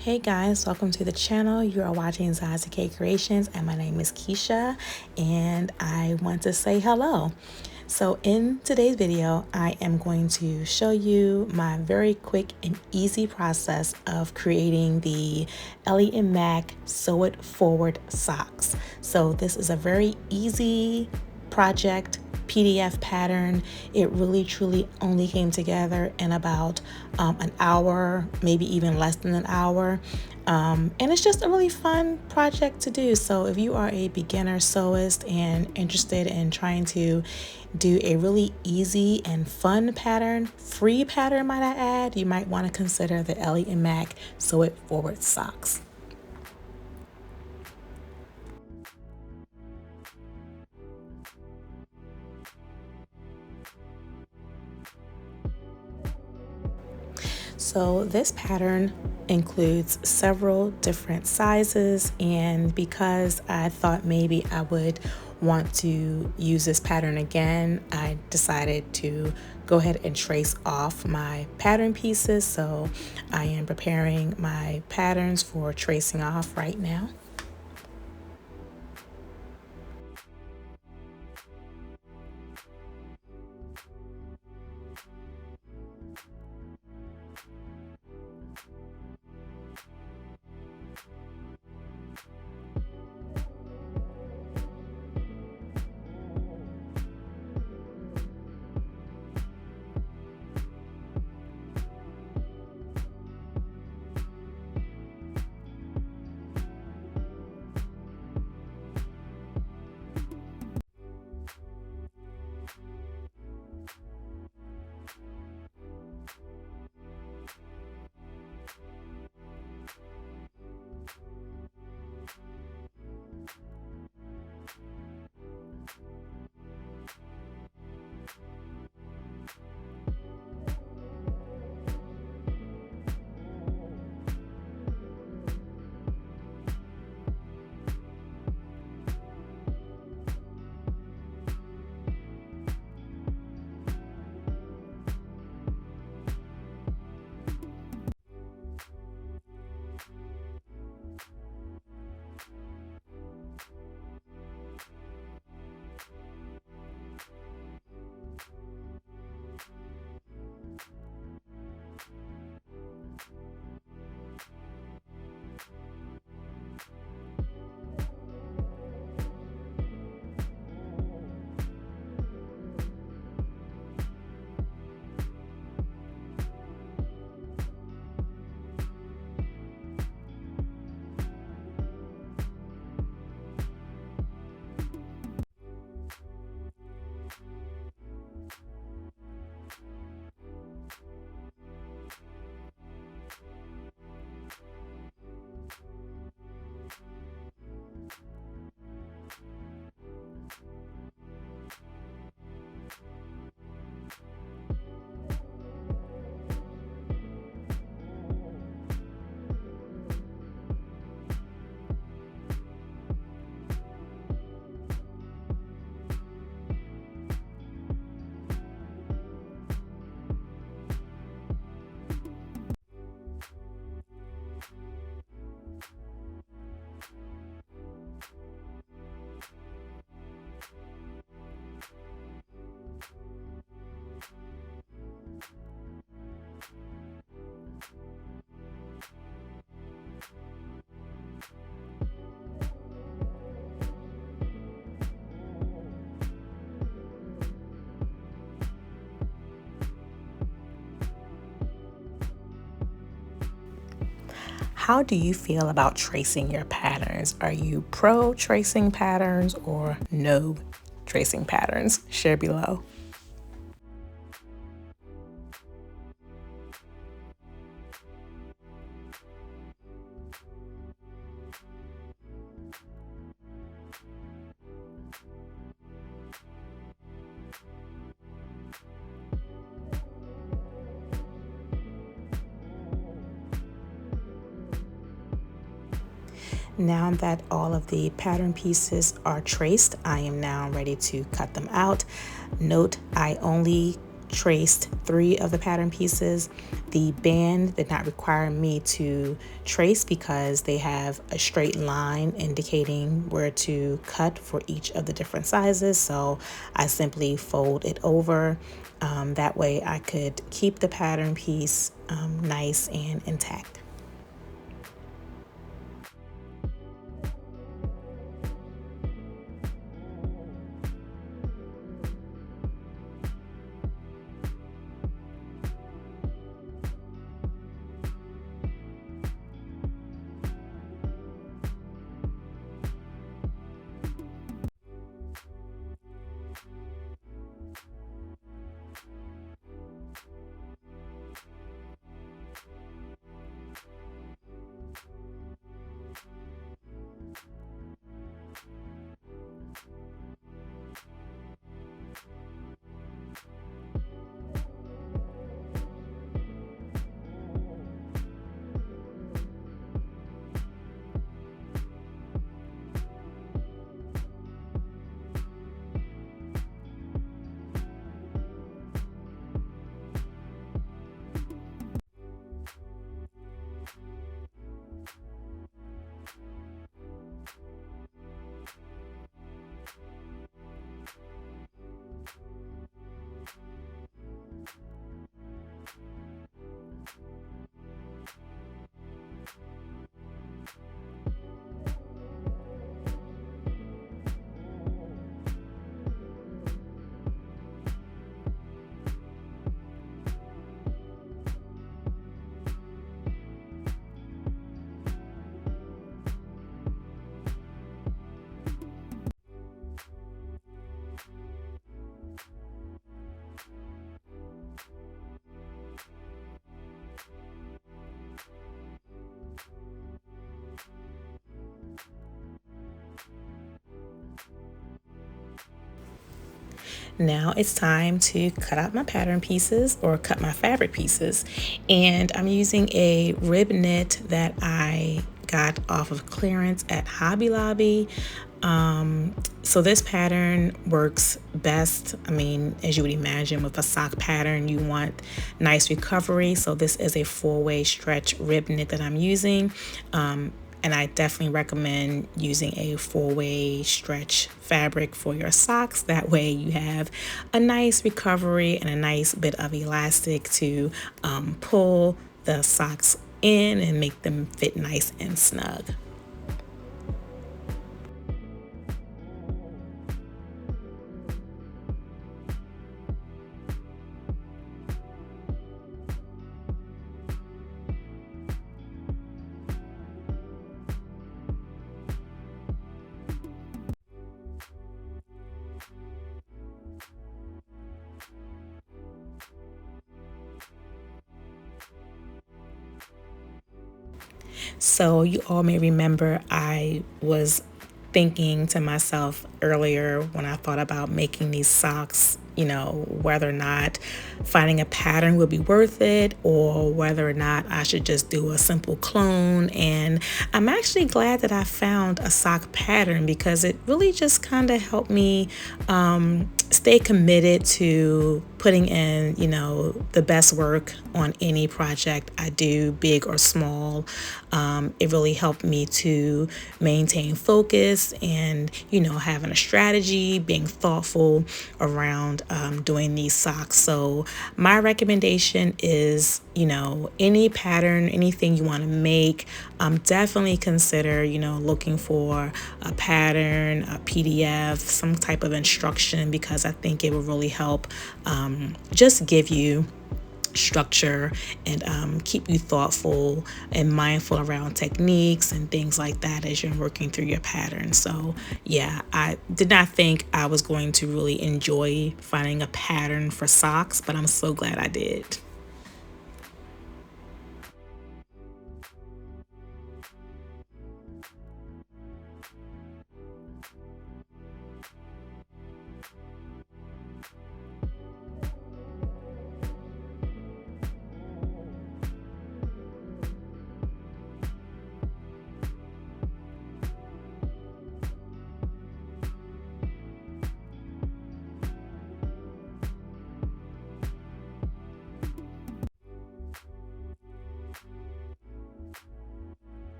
Hey guys, welcome to the channel. You are watching Zaza K Creations and my name is Keisha and I want to say hello. So in today's video, I am going to show you my very quick and easy process of creating the Ellie and Mac Sew It Forward socks. So this is a very easy project PDF pattern. It really truly only came together in about an hour, maybe even less than an hour. And it's just a really fun project to do. So if you are a beginner sewist and interested in trying to do a really easy and fun pattern, free pattern might I add, you might want to consider the Ellie and Mac Sew It Forward socks. So this pattern includes several different sizes, and because I thought maybe I would want to use this pattern again, I decided to go ahead and trace off my pattern pieces. So I am preparing my patterns for tracing off right now. How do you feel about tracing your patterns? Are you pro tracing patterns or no tracing patterns? Share below. Now that all of the pattern pieces are traced, I am now ready to cut them out. Note, I only traced 3 of the pattern pieces. The band did not require me to trace because they have a straight line indicating where to cut for each of the different sizes. So I simply fold it over. That way I could keep the pattern piece nice and intact. Now it's time to cut out my pattern pieces or cut my fabric pieces. And I'm using a rib knit that I got off of clearance at Hobby Lobby. So this pattern works best, I mean, as you would imagine with a sock pattern, you want nice recovery. So this is a 4-way stretch rib knit that I'm using. And I definitely recommend using a 4-way stretch fabric for your socks. That way you have a nice recovery and a nice bit of elastic to pull the socks in and make them fit nice and snug. So you all may remember I was thinking to myself earlier when I thought about making these socks, you know, whether or not finding a pattern would be worth it or whether or not I should just do a simple clone. And I'm actually glad that I found a sock pattern because it really just kind of helped me stay committed to putting in, you know, the best work on any project I do, big or small. It really helped me to maintain focus and, you know, having a strategy, being thoughtful around doing these socks. So my recommendation is, you know, any pattern, anything you want to make, definitely consider, you know, looking for a pattern, a PDF, some type of instruction, because I think it will really help just give you structure and keep you thoughtful and mindful around techniques and things like that as you're working through your pattern. So yeah, I did not think I was going to really enjoy finding a pattern for socks, but I'm so glad I did.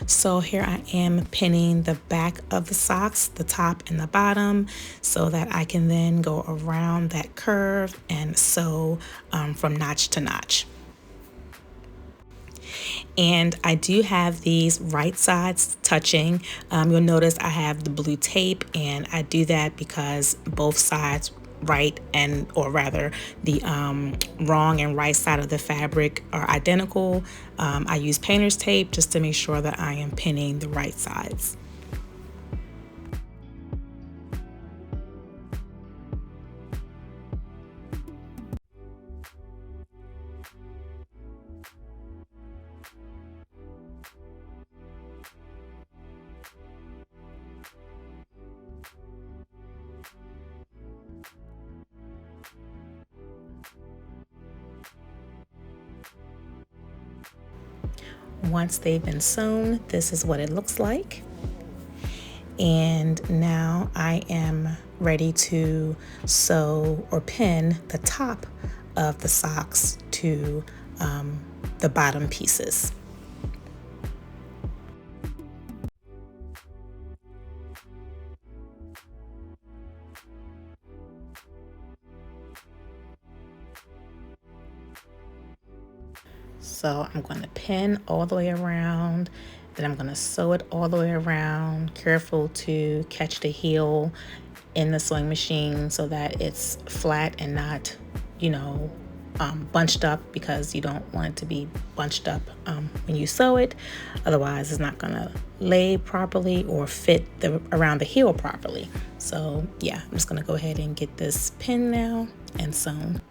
So here I am pinning the back of the socks, the top and the bottom, so that I can then go around that curve and sew from notch to notch. And I do have these right sides touching. You'll notice I have the blue tape, and I do that because both sides, right and or rather the wrong and right side of the fabric are identical. I use painter's tape just to make sure that I am pinning the right sides. Once they've been sewn, this is what it looks like. And now I am ready to sew or pin the top of the socks to the bottom pieces. So I'm going to pin all the way around, then I'm going to sew it all the way around, careful to catch the heel in the sewing machine so that it's flat and not, bunched up, because you don't want it to be bunched up when you sew it. Otherwise, it's not going to lay properly or fit around the heel properly. So yeah, I'm just going to go ahead and get this pinned now and sewn.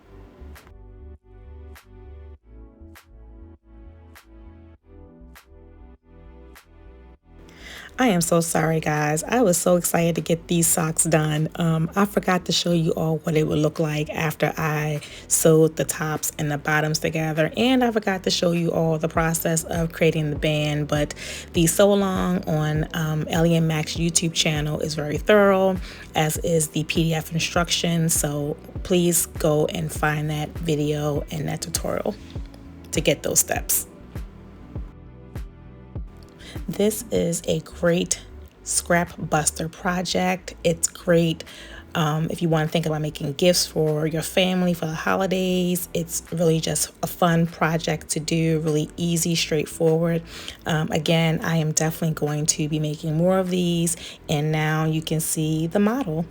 I am so sorry, guys. I was so excited to get these socks done. I forgot to show you all what it would look like after I sewed the tops and the bottoms together. And I forgot to show you all the process of creating the band. But the sew along on Ellie and Mac's YouTube channel is very thorough, as is the PDF instructions. So please go and find that video and that tutorial to get those steps. This is a great scrap buster project. It's great if you want to think about making gifts for your family for the holidays. It's really just a fun project to do, really easy, straightforward. Again, I am definitely going to be making more of these, and now you can see the model.